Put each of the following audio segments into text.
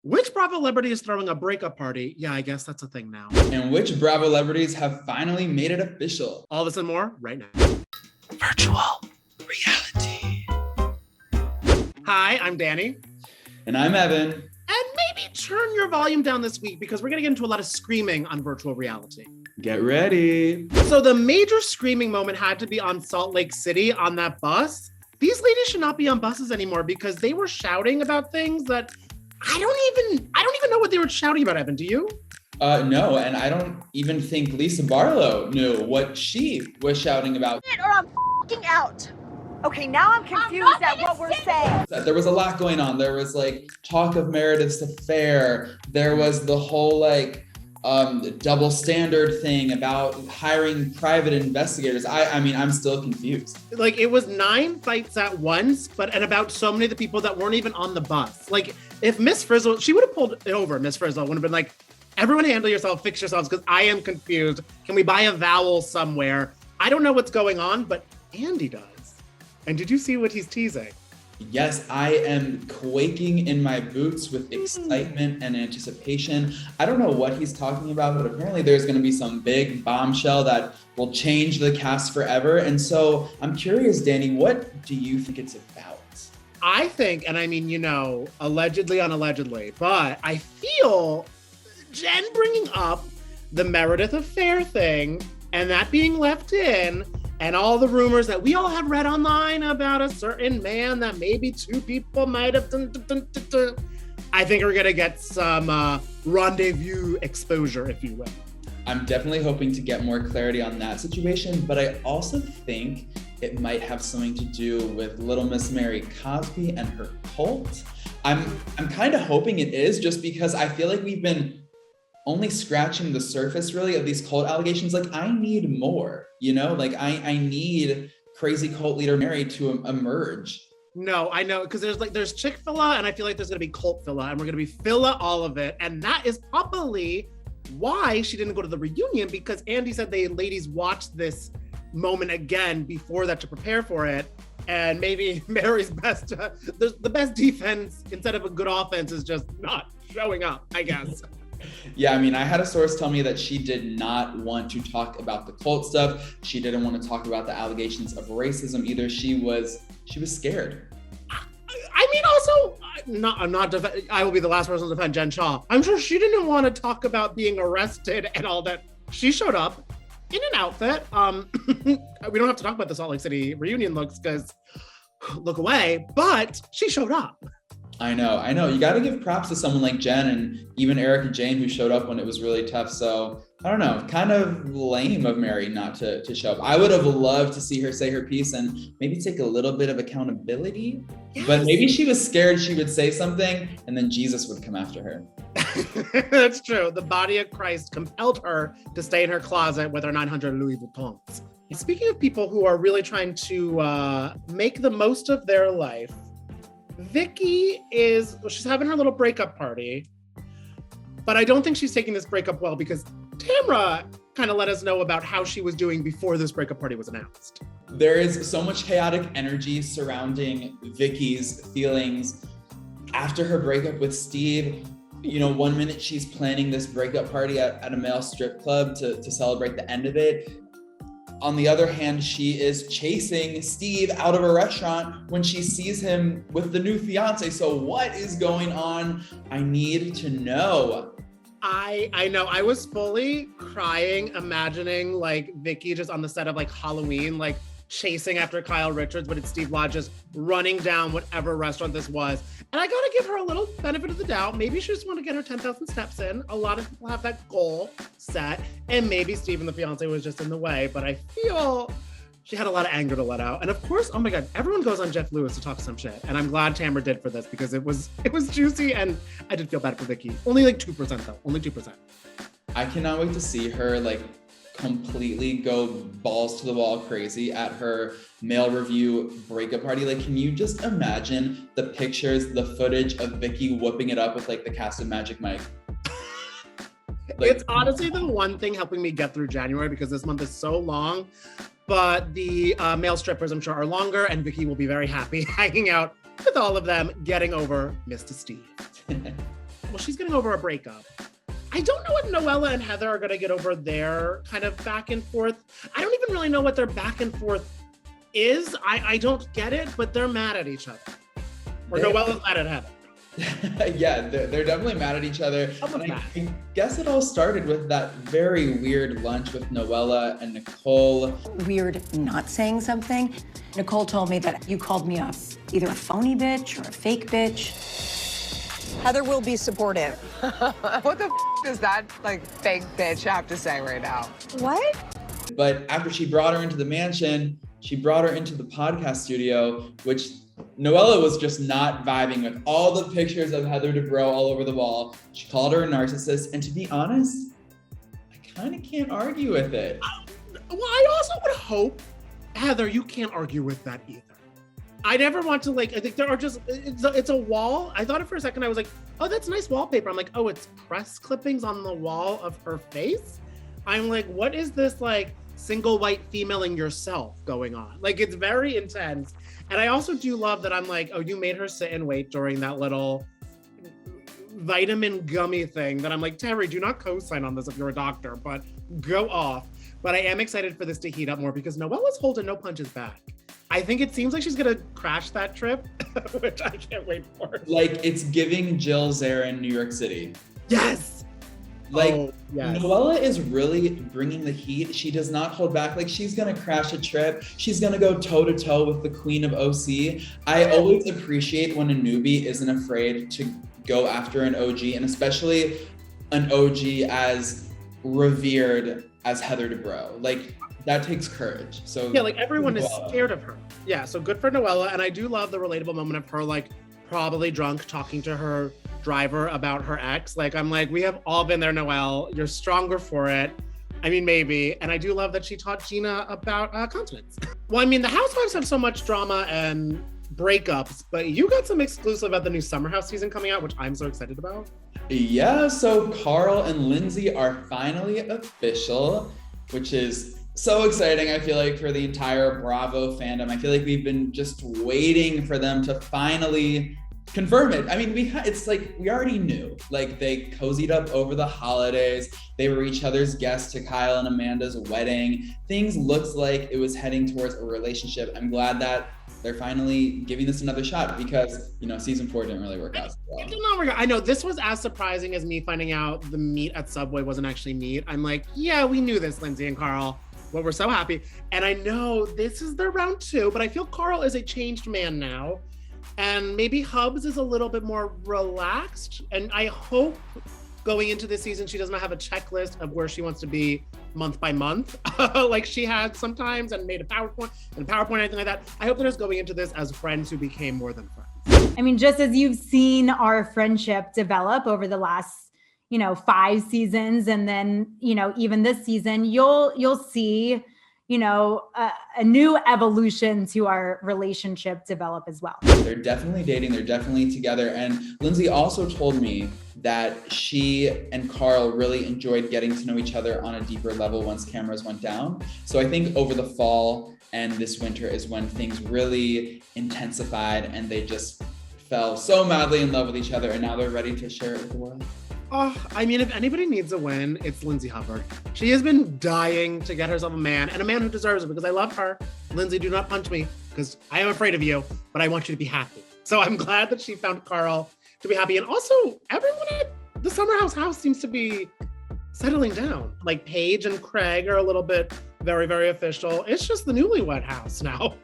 Which Bravo celebrity is throwing a breakup party? Yeah, I guess that's a thing now. And which Bravo celebrities have finally made it official? All this and more right now. Virtual reality. Hi, I'm Danny. And I'm Evan. And maybe turn your volume down this week because we're going to get into a lot of screaming on virtual reality. Get ready. So the major screaming moment had to be on Salt Lake City on that bus. These ladies should not be on buses anymore because they were shouting about things that I don't even know what they were shouting about, Evan. Do you? No, and I don't even think Lisa Barlow knew what she was shouting about. Or I'm f***ing out. Okay, now I'm confused at what we're saying. There was a lot going on. There was like talk of Meredith's affair. There was the whole double standard thing about hiring private investigators. I mean, I'm still confused. Like it was 9 fights at once, and about so many of the people that weren't even on the bus. Like if Miss Frizzle, she would have pulled it over. Miss Frizzle would have been like, everyone handle yourself, fix yourselves, because I am confused. Can we buy a vowel somewhere? I don't know what's going on, but Andy does. And did you see what he's teasing? Yes, I am quaking in my boots with excitement and anticipation. I don't know what he's talking about, but apparently there's going to be some big bombshell that will change the cast forever. And so I'm curious, Danny, what do you think it's about? I think, and I mean, allegedly, unallegedly, but I feel Jen bringing up the Meredith affair thing and that being left in, and all the rumors that we all have read online about a certain man that maybe 2 people might have I think we're gonna get some rendezvous exposure, if you will. I'm definitely hoping to get more clarity on that situation, but I also think it might have something to do with Little Miss Mary Cosby and her cult. I'm kind of hoping it is, just because I feel like we've been only scratching the surface really of these cult allegations. Like I need more, I need crazy cult leader Mary to emerge. No, I know, because there's Chick-fil-A and I feel like there's gonna be cult-filla and we're gonna be filla all of it. And that is probably why she didn't go to the reunion, because Andy said they ladies watched this moment again before that to prepare for it. And maybe Mary's the best defense instead of a good offense is just not showing up, I guess. Yeah, I mean, I had a source tell me that she did not want to talk about the cult stuff. She didn't want to talk about the allegations of racism either. She was scared. I mean, also, I will be the last person to defend Jen Shaw. I'm sure she didn't want to talk about being arrested and all that. She showed up in an outfit. We don't have to talk about the Salt Lake City reunion looks because look away, but she showed up. I know. You got to give props to someone like Jen and even Erica Jane, who showed up when it was really tough. So I don't know, kind of lame of Mary not to show up. I would have loved to see her say her piece and maybe take a little bit of accountability. Yes. But maybe she was scared she would say something and then Jesus would come after her. That's true. The body of Christ compelled her to stay in her closet with her 900 Louis Vuittons. Speaking of people who are really trying to make the most of their life, Vicki she's having her little breakup party, but I don't think she's taking this breakup well because Tamra kind of let us know about how she was doing before this breakup party was announced. There is so much chaotic energy surrounding Vicki's feelings after her breakup with Steve. 1 minute she's planning this breakup party at a male strip club to celebrate the end of it. On the other hand, she is chasing Steve out of a restaurant when she sees him with the new fiance. So what is going on? I need to know. I know. I was fully crying, imagining Vicki just on the set of Halloween, chasing after Kyle Richards, but it's Steve Lodge just running down whatever restaurant this was. And I gotta give her a little benefit of the doubt. Maybe she just wanted to get her 10,000 steps in. A lot of people have that goal set, and maybe Steve and the fiance was just in the way, but I feel she had a lot of anger to let out. And of course, oh my God, everyone goes on Jeff Lewis to talk some shit. And I'm glad Tamra did for this because it was juicy and I did feel bad for Vicki. Only 2% though, only 2%. I cannot wait to see her completely go balls to the wall crazy at her male review breakup party. Can you just imagine the pictures, the footage of Vicki whooping it up with the cast of Magic Mike? It's honestly the one thing helping me get through January because this month is so long, but the male strippers I'm sure are longer and Vicki will be very happy hanging out with all of them, getting over Mr. Steve. well, she's getting over a breakup. I don't know if Noella and Heather are gonna get over their kind of back and forth. I don't even really know what their back and forth is. I don't get it, but they're mad at each other. Or Noella's mad at Heather. Yeah, they're definitely mad at each other. I guess it all started with that very weird lunch with Noella and Nicole. Weird not saying something. Nicole told me that you called me either a phony bitch or a fake bitch. Heather will be supportive. What the does that fake bitch have to say right now? What? But after she brought her into the mansion, she brought her into the podcast studio, which Noella was just not vibing with all the pictures of Heather Dubrow all over the wall. She called her a narcissist, and to be honest, I kind of can't argue with it. Well, I also would hope, Heather, you can't argue with that either. I never want to I think there are just, it's a wall. I thought it for a second, I was like, oh, that's nice wallpaper. I'm like, oh, it's press clippings on the wall of her face? I'm like, what is this single white femaling yourself going on? It's very intense. And I also do love that I'm like, oh, you made her sit and wait during that little vitamin gummy thing that I'm like, Terry, do not co-sign on this if you're a doctor, but go off. But I am excited for this to heat up more because Noella's holding no punches back. I think it seems like she's gonna crash that trip, which I can't wait for. It's giving Jill Zarin, New York City. Yes! Yes. Noella is really bringing the heat. She does not hold back. She's gonna crash a trip. She's gonna go toe to toe with the queen of OC. I always appreciate when a newbie isn't afraid to go after an OG, and especially an OG as revered as Heather Dubrow. That takes courage. So yeah, everyone is scared of her. Yeah, so good for Noella. And I do love the relatable moment of her probably drunk talking to her driver about her ex. I'm like, we have all been there, Noelle. You're stronger for it. I mean, maybe. And I do love that she taught Gina about continence. Well, I mean, the Housewives have so much drama and breakups, but you got some exclusive about the new Summer House season coming out, which I'm so excited about. Yeah, so Carl and Lindsay are finally official, which is so exciting, I feel for the entire Bravo fandom. I feel we've been just waiting for them to finally confirm it. I mean, we already knew. They cozied up over the holidays. They were each other's guests to Kyle and Amanda's wedding. Things looks like it was heading towards a relationship. I'm glad that they're finally giving this another shot because, season 4 didn't really work out so well. It did not work out. I know this was as surprising as me finding out the meat at Subway wasn't actually meat. I'm like, yeah, we knew this, Lindsay and Carl. Well, we're so happy. And I know this is their round 2, but I feel Carl is a changed man now. And maybe Hubs is a little bit more relaxed. And I hope going into this season, she doesn't have a checklist of where she wants to be month by month, like she had sometimes and made a PowerPoint, anything like that. I hope they're just going into this as friends who became more than friends. I mean, just as you've seen our friendship develop over the last 5 seasons, and then, even this season, you'll see, a new evolution to our relationship develop as well. They're definitely dating. They're definitely together. And Lindsay also told me that she and Carl really enjoyed getting to know each other on a deeper level once cameras went down. So I think over the fall and this winter is when things really intensified and they just fell so madly in love with each other, and now they're ready to share it with the world. Oh, I mean, if anybody needs a win, it's Lindsay Hubbard. She has been dying to get herself a man, and a man who deserves it, because I love her. Lindsay, do not punch me, because I am afraid of you, but I want you to be happy. So I'm glad that she found Carl to be happy. And also, everyone at the Summer House seems to be settling down. Paige and Craig are a little bit very, very official. It's just the newlywed house now.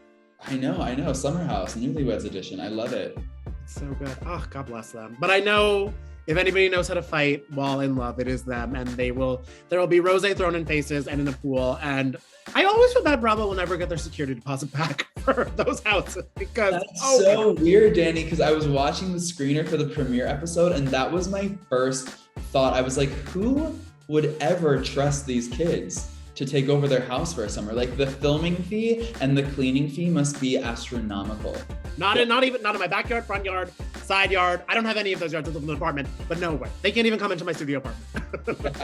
I know. Summer House, newlyweds edition. I love it. It's so good. Oh, God bless them. But I know if anybody knows how to fight while in love, it is them. And there will be rosé thrown in faces and in a pool. And I always feel bad Bravo will never get their security deposit back for those houses, because that's so weird, Danny, because I was watching the screener for the premiere episode, and that was my first thought. I was like, who would ever trust these kids to take over their house for a summer? The filming fee and the cleaning fee must be astronomical. Not in my backyard, front yard, side yard. I don't have any of those yards. I live in an apartment, but no way. They can't even come into my studio apartment.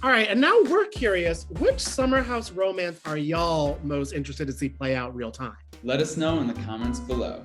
All right, and now we're curious, which Summer House romance are y'all most interested to see play out real time? Let us know in the comments below.